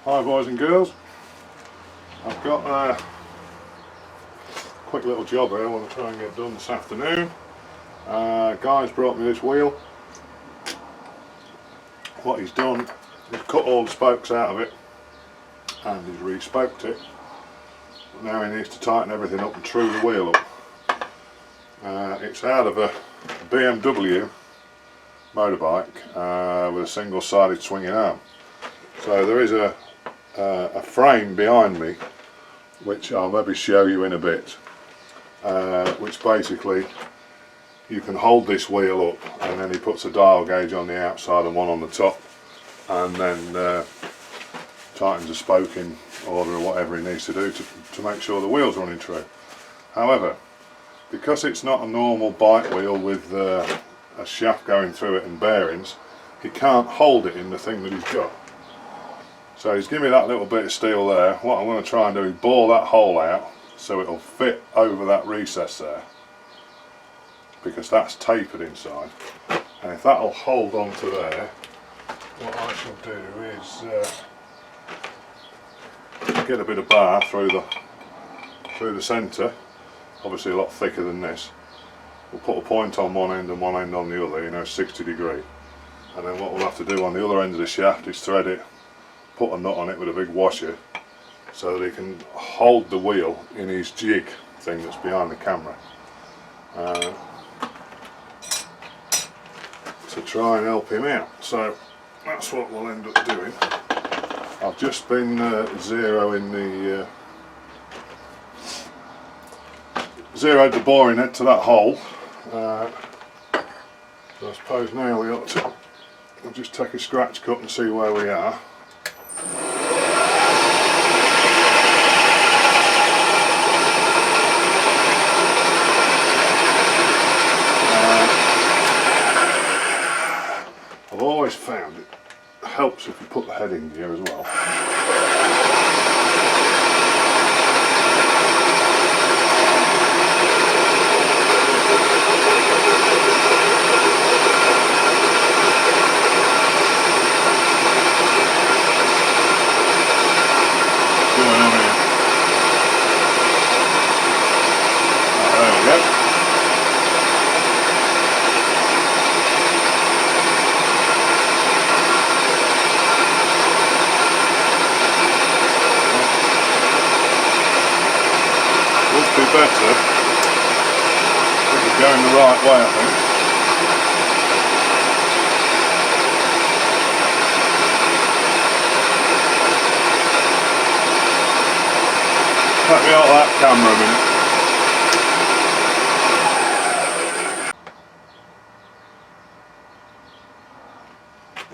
Hi boys and girls, I've got a quick little job here I want to try and get done this afternoon. Guy's brought me this wheel. What he's done is cut all the spokes out of it and he's re-spoked it. But now he needs to tighten everything up and true the wheel up. It's out of a BMW motorbike with a single-sided swinging arm. So there is a frame behind me which I'll maybe show you in a bit, which basically you can hold this wheel up and then he puts a dial gauge on the outside and one on the top, and then tightens a spoke in order or whatever he needs to do to make sure the wheel's running true. However, because it's not a normal bike wheel with a shaft going through it and bearings, he can't hold it in the thing that he's got. So he's given me that little bit of steel there. What I'm going to try and do is bore that hole out so it'll fit over that recess there, because that's tapered inside, and if that'll hold on to there, what I shall do is get a bit of bar through the centre, obviously a lot thicker than this. We'll put a point on one end and one end on the other, you know, 60 degree, and then what we'll have to do on the other end of the shaft is thread it, put a nut on it with a big washer so that he can hold the wheel in his jig thing that's behind the camera, to try and help him out. So that's what we'll end up doing. I've just been zeroed the boring head to that hole, so I suppose now we ought to, I'll just take a scratch cut and see where we are. I've always found it helps if you put the head in gear as well. Better if we're going the right way, I think. Let me out that camera a minute.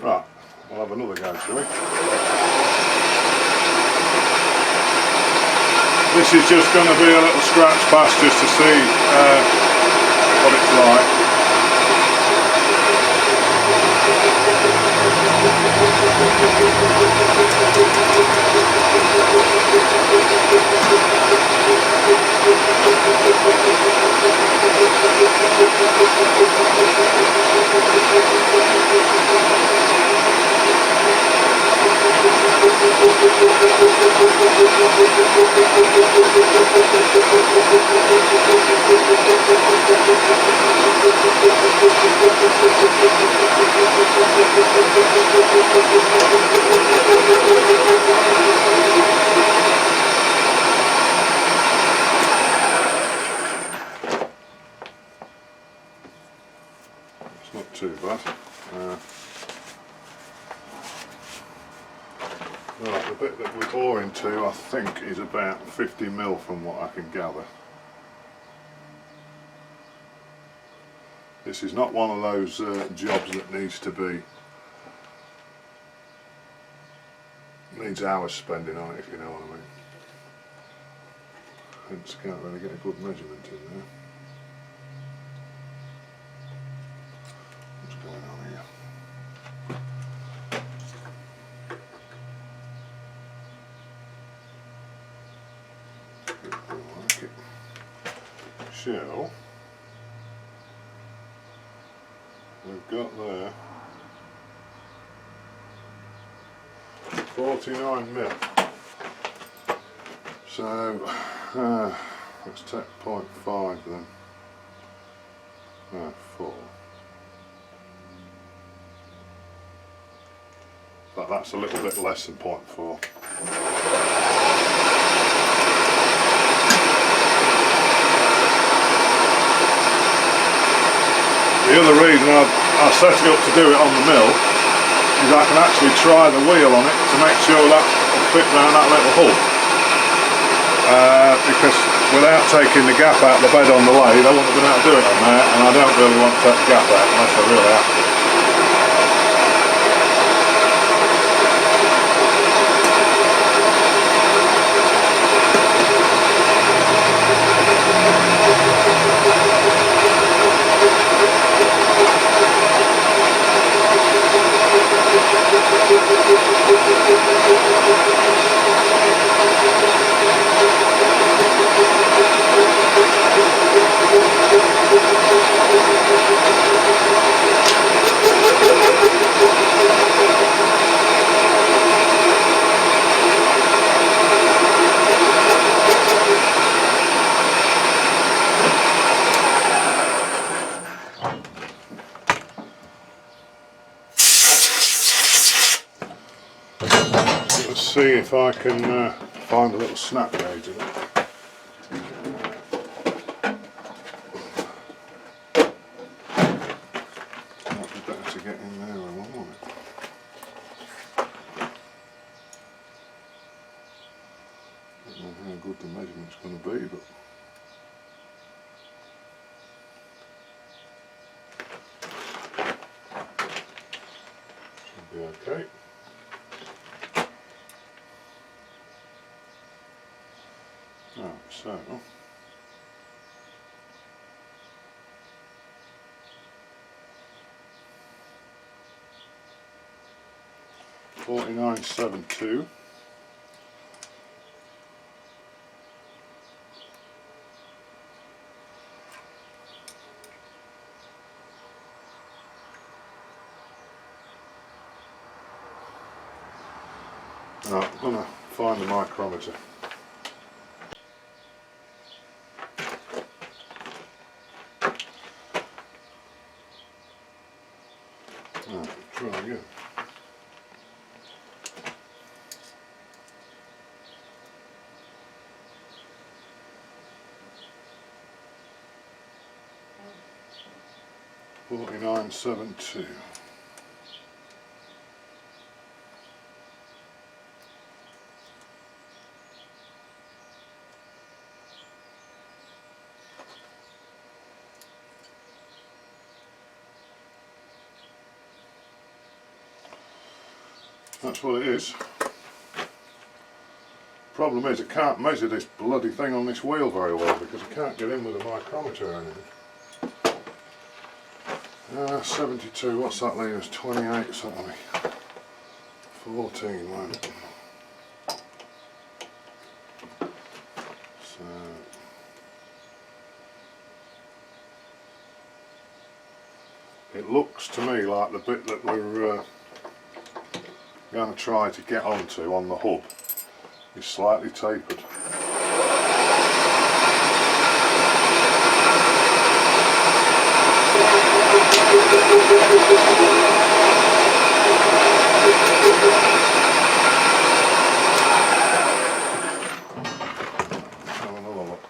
Right, we'll have another go, shall we? This is just going to be a little scratch pass just to see what it's like. It's not too bad. Right, the bit that we're boring to, I think, is about 50mm from what I can gather. This is not one of those jobs that needs hours spending on it, if you know what I mean. Hence, can't really get a good measurement in there. What's going on here? I like it. So we've got there 49 mil. So let's take 0.5 then. No, 4. But that's a little bit less than 0.4. The other reason I set it up to do it on the mill is I can actually try the wheel on it to make sure that will fit around that little hub. Because without taking the gap out of the bed on the lathe, I wouldn't have been able to do it on there, and I don't really want to take the gap out unless I really have to. Let's see if I can find a little snap gauge in it. Might be better to get in there with one, won't it? Don't know how good the measurement's going to be, but should be okay. Right, so 49.72. Right, I'm going to find the micrometer. Right, try again. $49.72. That's what it is. Problem is I can't measure this bloody thing on this wheel very well because I can't get in with a micrometer or anything. 72, what's that leave us? 28 something. 14, won't it? So it looks to me like the bit that we're going to try to get onto on the hub is slightly tapered. Have another look.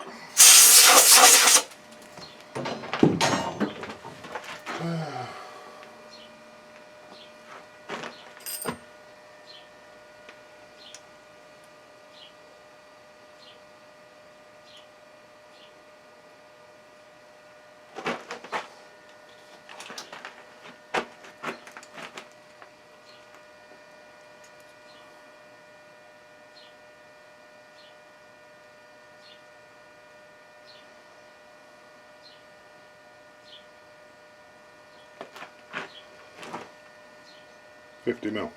$50 mil.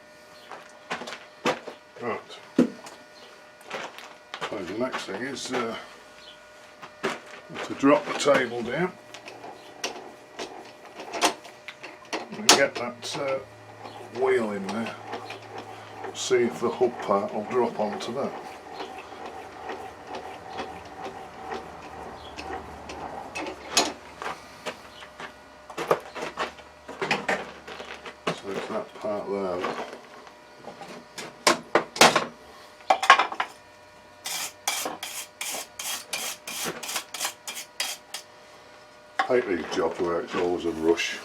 Right. So the next thing is to drop the table down and get that wheel in there. see if the hub part will drop onto that. So it's that part there. I hate these jobs where it's always a rush.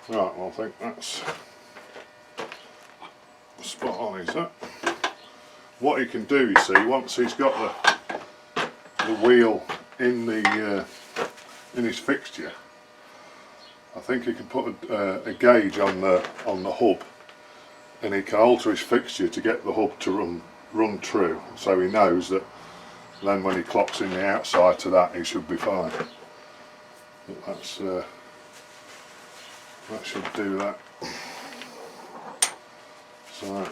Right, well I think that's spot on, is that? What he can do, you see, once he's got the wheel in the in his fixture, I think he can put a gauge on the hub, and he can alter his fixture to get the hub to run true, so he knows that then when he clocks in the outside to that, he should be fine. But that's that should do that. So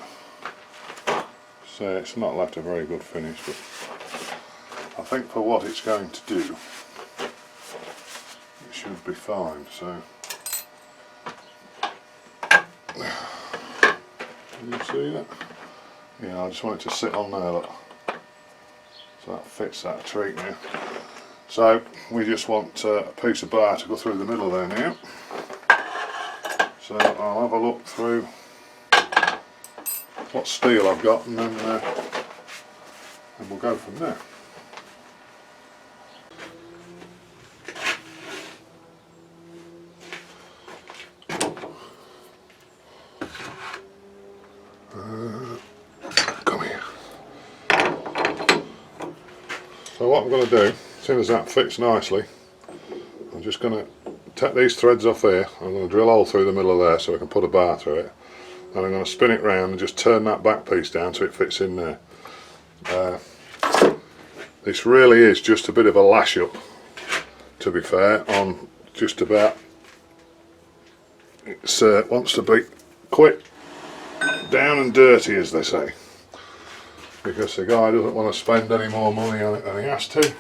it's not left a very good finish, but I think for what it's going to do, it should be fine. So can you see that? Yeah, I just want it to sit on there, look. So that fits that treat now. So we just want a piece of bar to go through the middle there now. So I'll have a look through what steel I've got, and then we'll go from there. Come here. So what I'm going to do, as soon as that fits nicely, I'm just going to take these threads off here. I'm going to drill a hole through the middle of there so I can put a bar through it, and I'm going to spin it round and just turn that back piece down so it fits in there. This really is just a bit of a lash up, to be fair, on just about. It wants to be quick, down and dirty, as they say, because the guy doesn't want to spend any more money on it than he has to,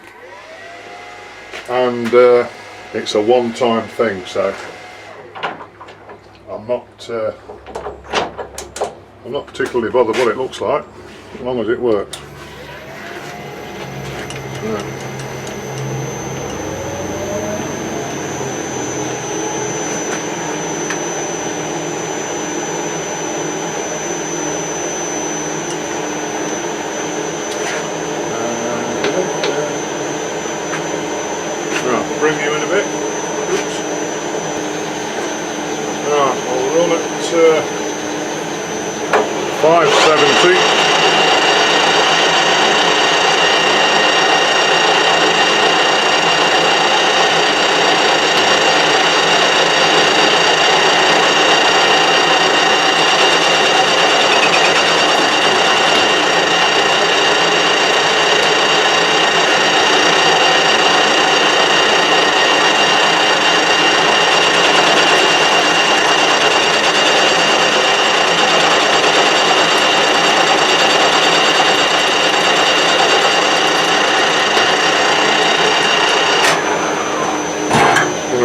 and it's a one-time thing, so I'm not particularly bothered what it looks like, as long as it works. Yeah. Bring you in a bit. Oops. Right, I'll run at 570.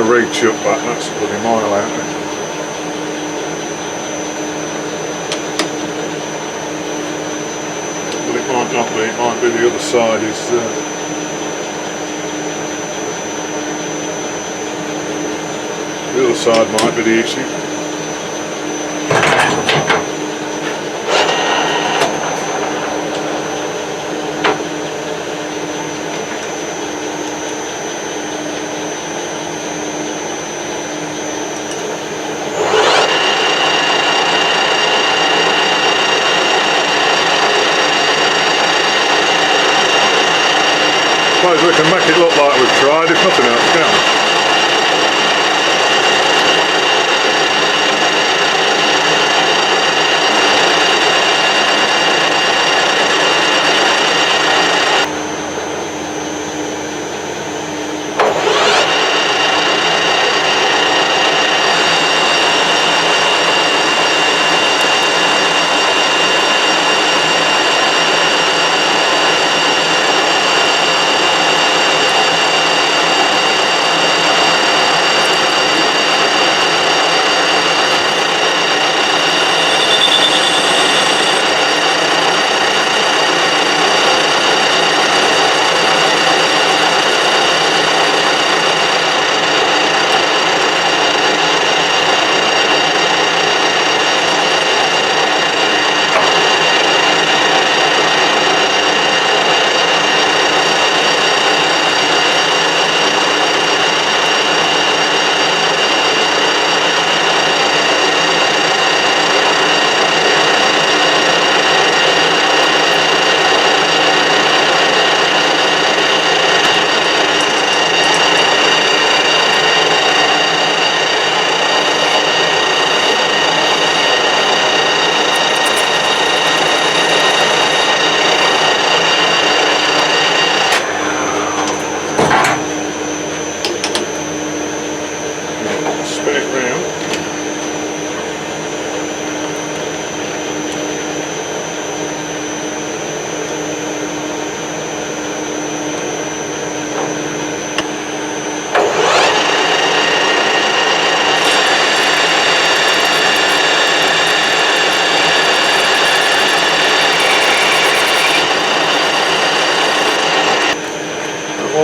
Reach up that's a bloody mile out there. But it might not be, it might be the other side is the other side might be the issue. Suppose we can make it look like we've tried, if nothing else, can't we?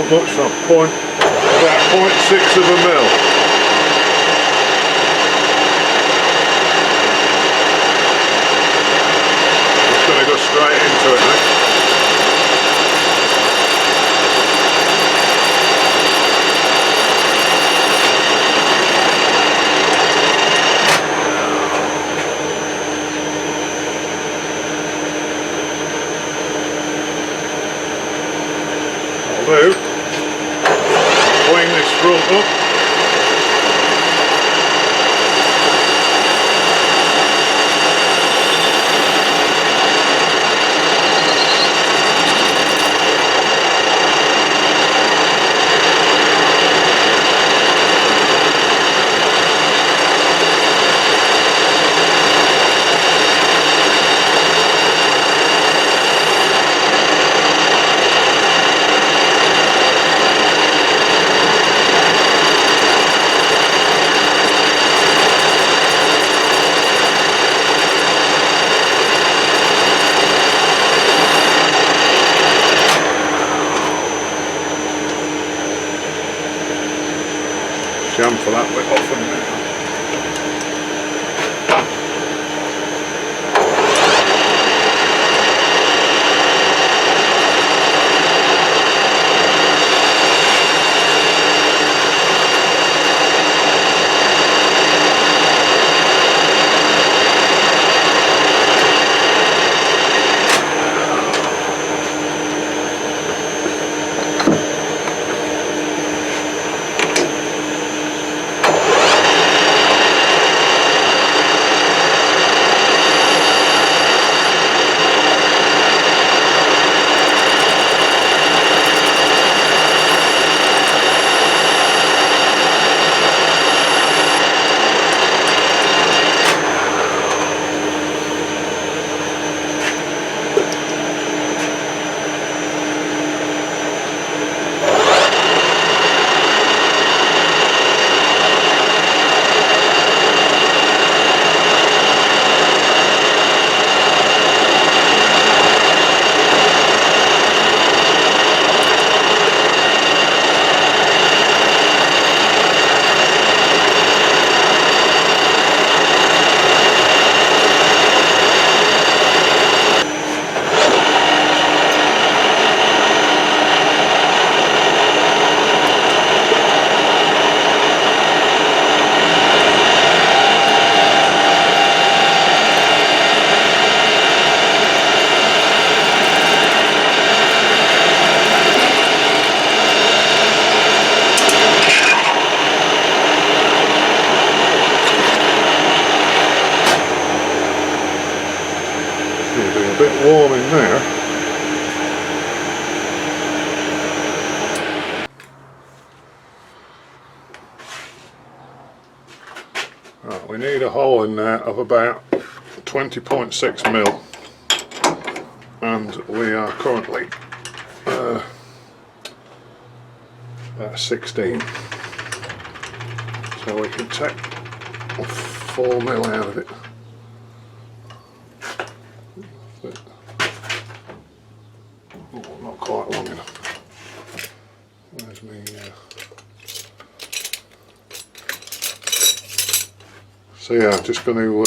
not much, about 0.6 of a mil. Just going to go straight into it now. Clean this front up. For that bit off in a minute. A bit warm in there. Right, we need a hole in there of about 20.6 mil, and we are currently about 16, so we can take 4 mil out of it. Oh, not quite long enough. Where's me? So yeah, I'm just going to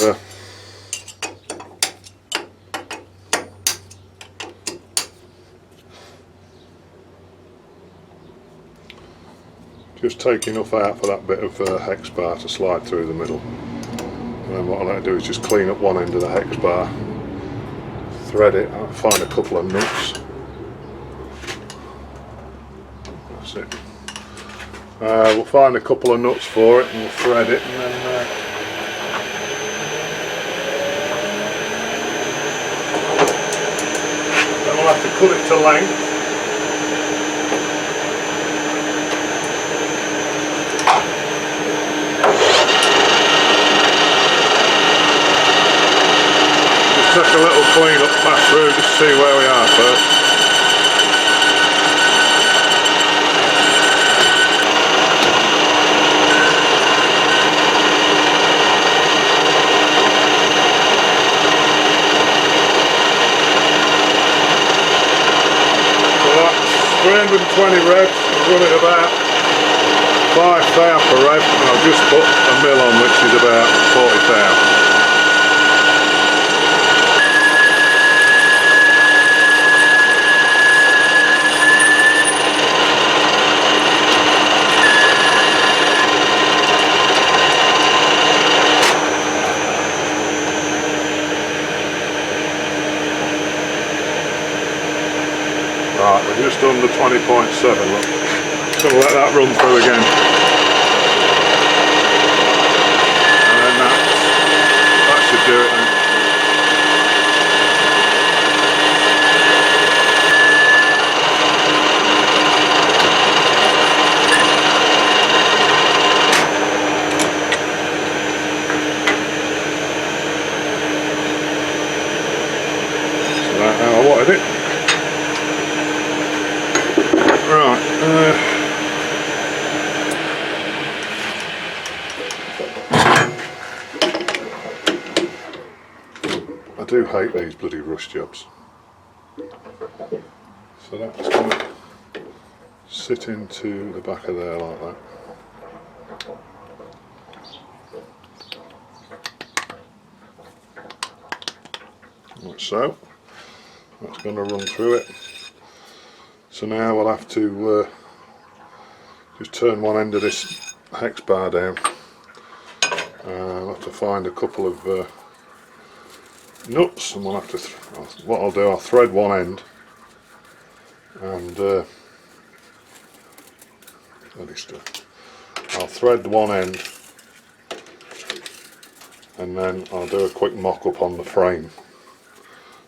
just take enough out for that bit of hex bar to slide through the middle. And then what I like to do is just clean up one end of the hex bar, thread it, I'll find a couple of nuts. That's it. We'll find a couple of nuts for it and we'll thread it, and then we'll have to cut it to length. Just take a little clean up pass through just to see where we are first. 320 revs, I'll run it about 5 thou per rev, and I'll just put a mil on, which is about 40 thou. Right, we're just under 20.7, look. So we'll let that run through again. And then that should do it then. So that's how I wanted it. Right, I do hate these bloody rust jobs. So that's going to sit into the back of there like that. Like so. That's going to run through it. So now we'll have to just turn one end of this hex bar down. I'll have to find a couple of nuts, and we'll have to. What I'll do, I'll thread one end, and I'll thread one end, and then I'll do a quick mock-up on the frame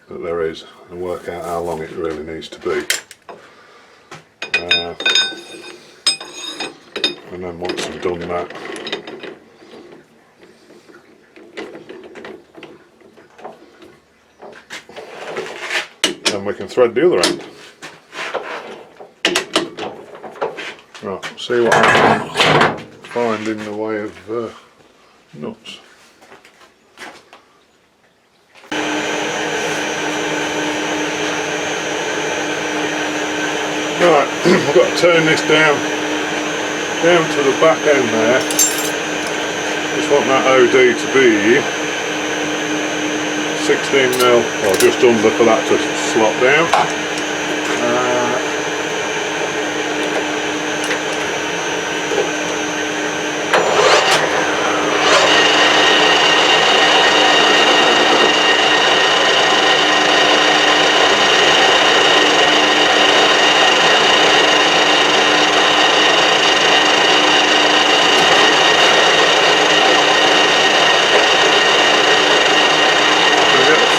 that there is, and work out how long it really needs to be. And then once I've done that, then we can thread the other end. Right, see what I can find in the way of nuts. Right, I've got to turn this down to the back end there. Just want that OD to be 16mm, or just under, for that to slot down.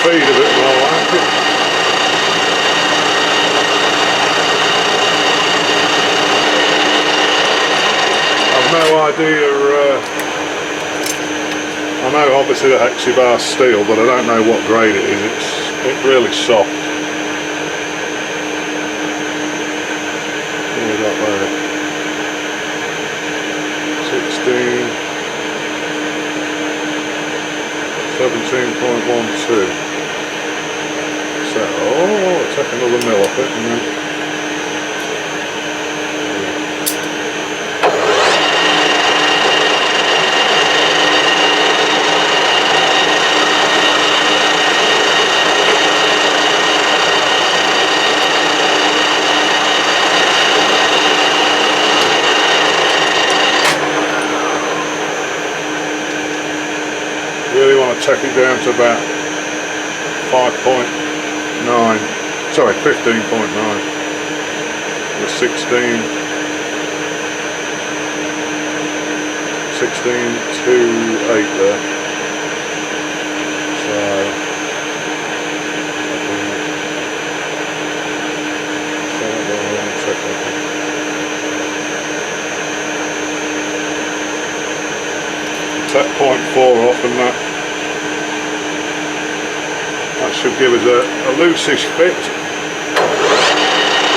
Feed a bit more, won't it? I've no idea, I know obviously the Hexibar's steel, but I don't know what grade it is. It's really soft. What have we got there? 17.12. So, take another mil off it, and then really want to take it down to about 5.9, sorry, 15.9 with 16 to 8 there. So take 0.4 off, and that should give us a loose-ish fit.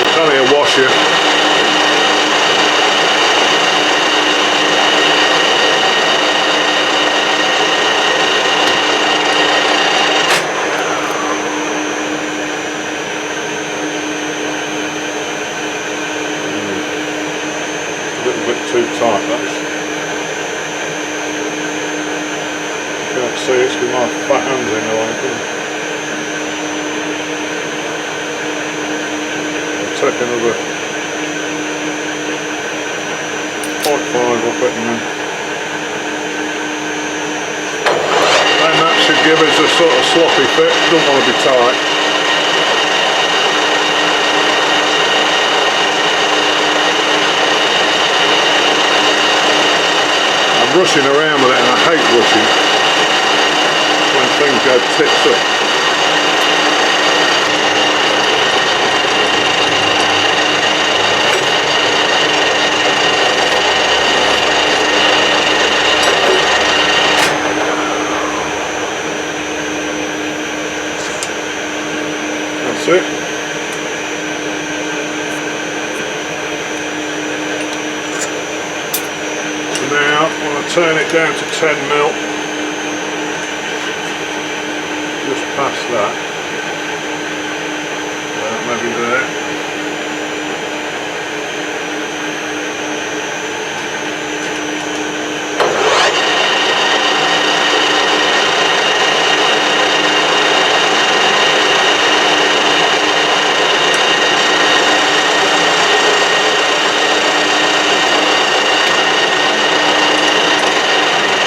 It's only a washer. quickening. And that should give us a sort of sloppy fit, don't want to be tight. I'm rushing around with it and I hate rushing when things go tits up. That's it. So now I'm going to turn it down to 10mm, just past that, maybe there.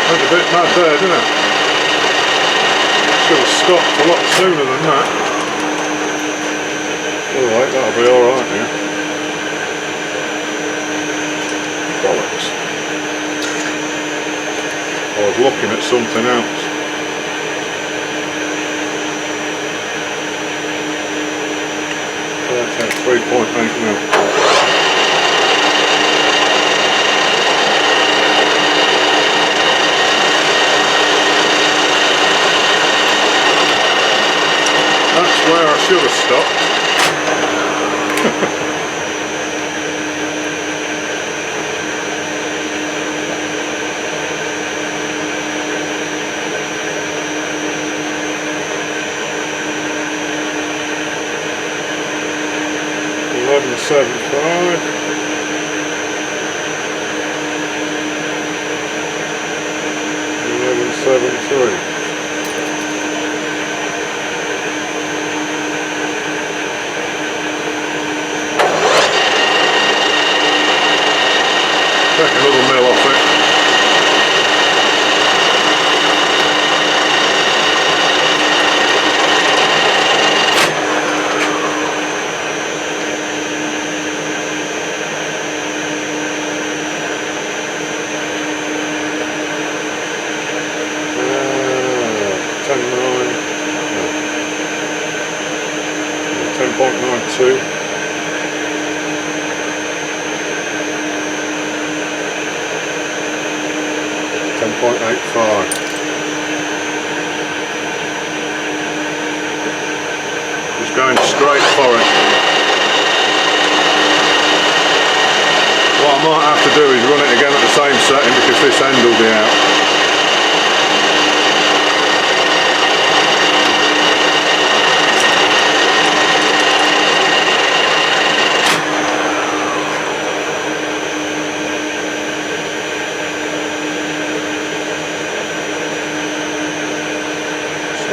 Went a bit mad there, didn't it? Should have stopped a lot sooner than that. Alright, that'll be alright now. Bollocks. I was looking at something else. Okay, 3.8mm. That's where I should have stopped. 11.75. Take a little mill off it. No. 10.92. .85. Just going straight for it. What I might have to do is run it again at the same setting because this end will be out.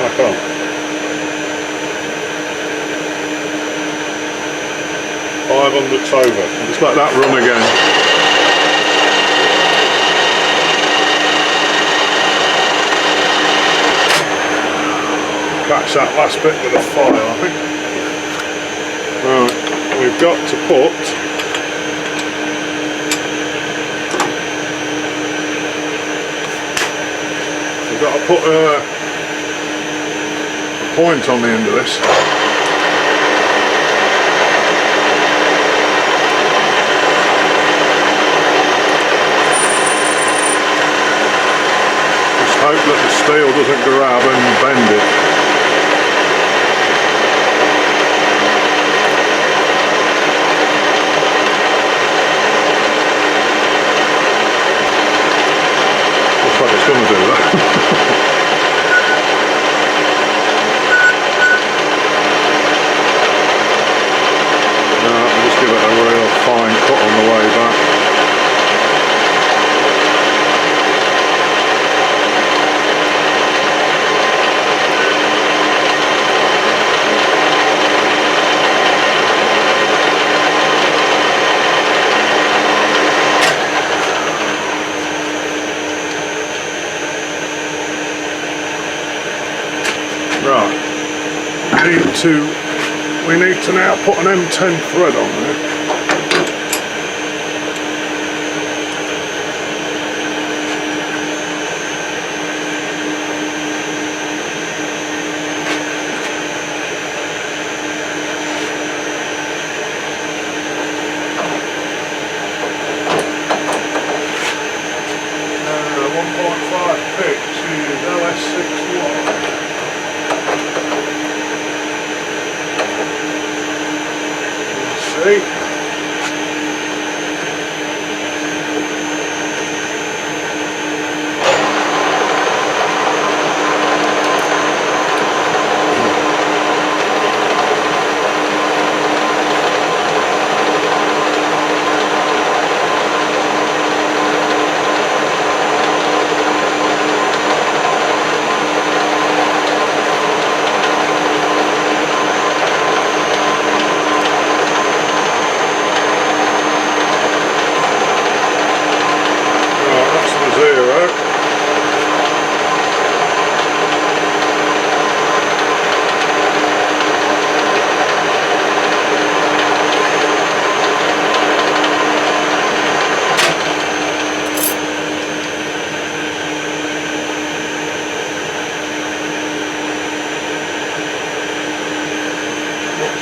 Back on. 500's over. Just let that run again. Catch that last bit with a file, I think. Right, we've got to put a point on the end of this. Just hope that the steel doesn't grab and bend it. Looks like it's going to do that. Give it a real fine cut on the way back. Right, we need to now put an M10 thread on there.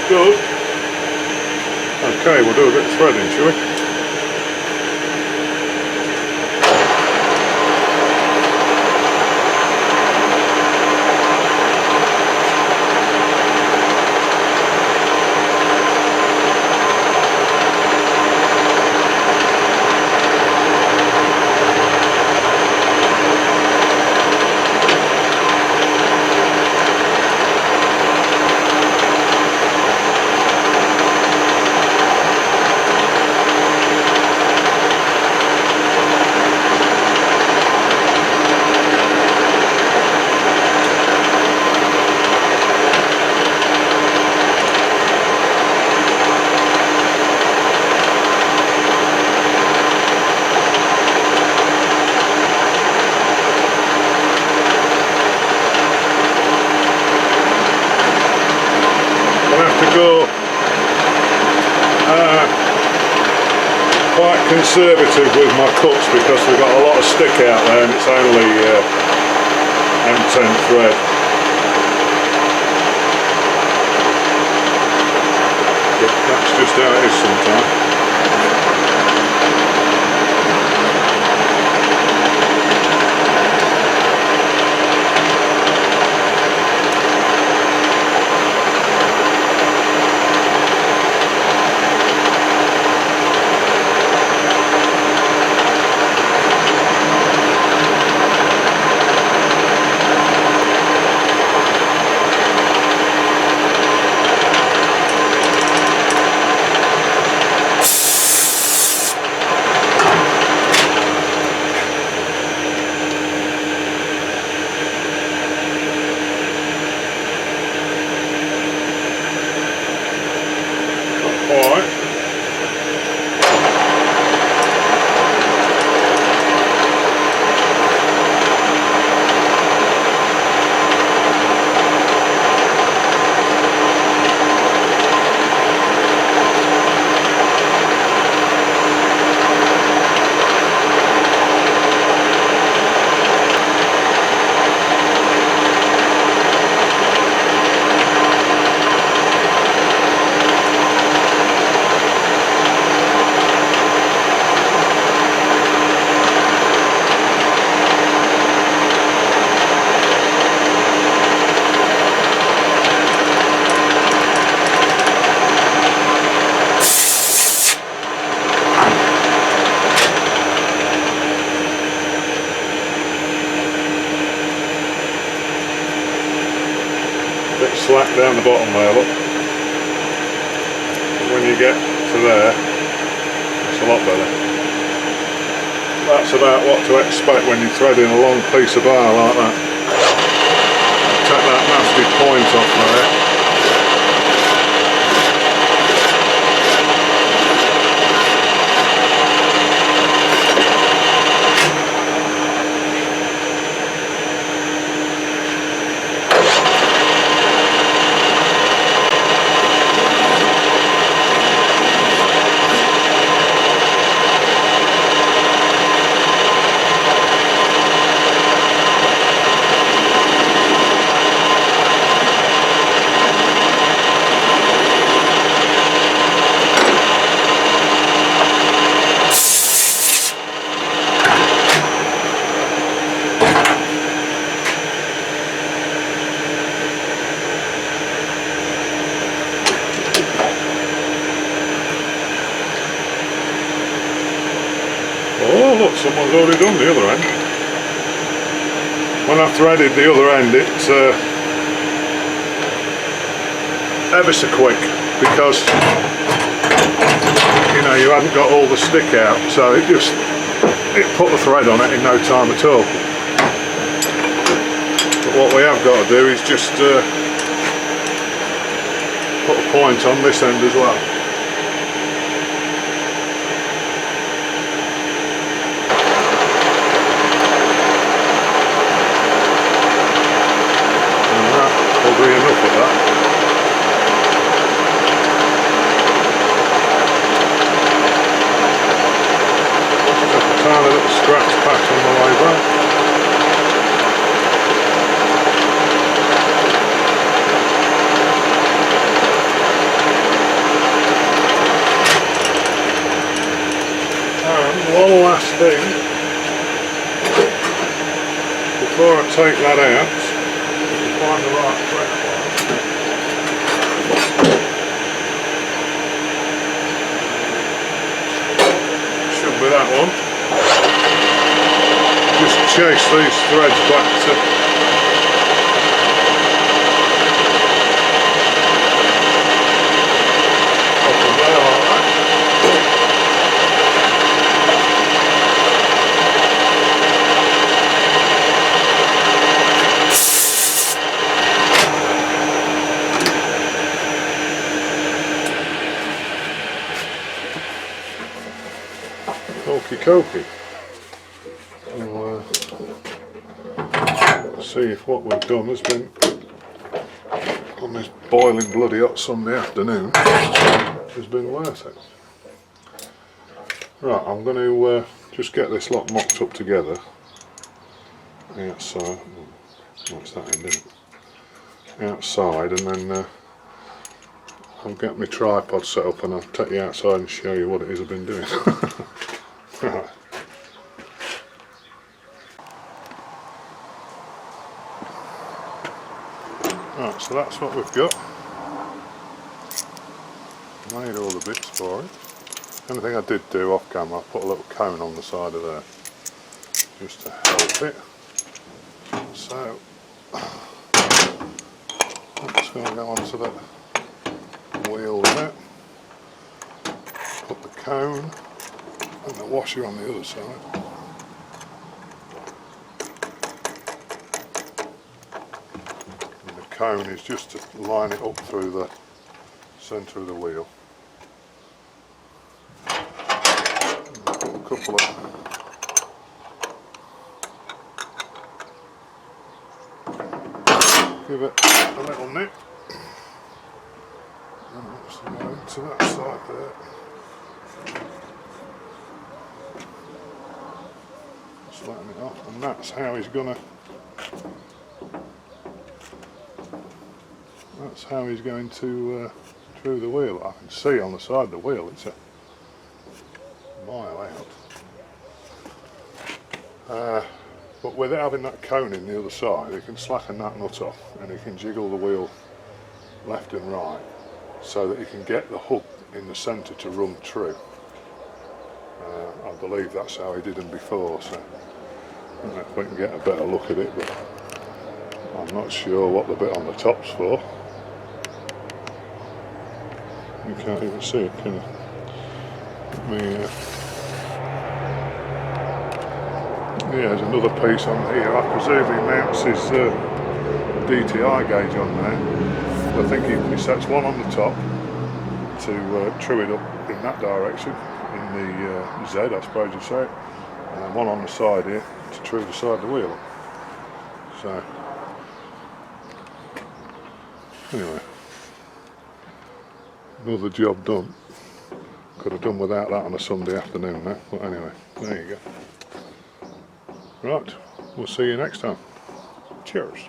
Good. Okay, we'll do a bit of threading, shall we? Quite conservative with my cuts because we've got a lot of stick out there and it's only M10 thread. But that's just how it is sometimes. Bit slack down the bottom there, look. When you get to there, it's a lot better. That's about what to expect when you're threading a long piece of bar like that. Take that nasty point off there. someone's already done the other end. When I threaded the other end, it's ever so quick, because you know you hadn't got all the stick out, so it put the thread on it in no time at all. But what we have got to do is just put a point on this end as well. And that will be enough of that. Just a tiny little scratch patch on the way back. One last thing before I take that out, to find the right thread line. Should be that one. Just chase these threads back to up and there like that. Okie dokie. We'll see if what we've done has been, on this boiling bloody hot Sunday afternoon, has been worth it. Right, I'm going to just get this lot mocked up together outside. What's that end, isn't it? Outside, and then I'll get my tripod set up and I'll take you outside and show you what it is I've been doing. Right. Right, so that's what we've got. Made all the bits for it. The only thing I did do off camera, I put a little cone on the side of there, just to help it. So, that's going to go onto the wheel there. Put the cone and the washer on the other side. And the cone is just to line it up through the centre of the wheel. Put a couple of give it a little nip, and that's going to that side there. Slapping it off, and that's how he's going to through the wheel. I can see on the side of the wheel it's a mile out. But with it having that cone in the other side, you can slacken that nut off and you can jiggle the wheel left and right so that you can get the hub in the centre to run true. I believe that's how he did them before, so I don't know if we can get a better look at it, but I'm not sure what the bit on the top's for. You can't even see it, can you? Yeah, there's another piece on here. I presume he mounts his DTI gauge on there. I think he sets one on the top to true it up in that direction, in the Z I suppose you say it, and then one on the side here to true the side of the wheel up. So, anyway, another job done. Could have done without that on a Sunday afternoon, that. But anyway, there you go. Right, we'll see you next time. Cheers.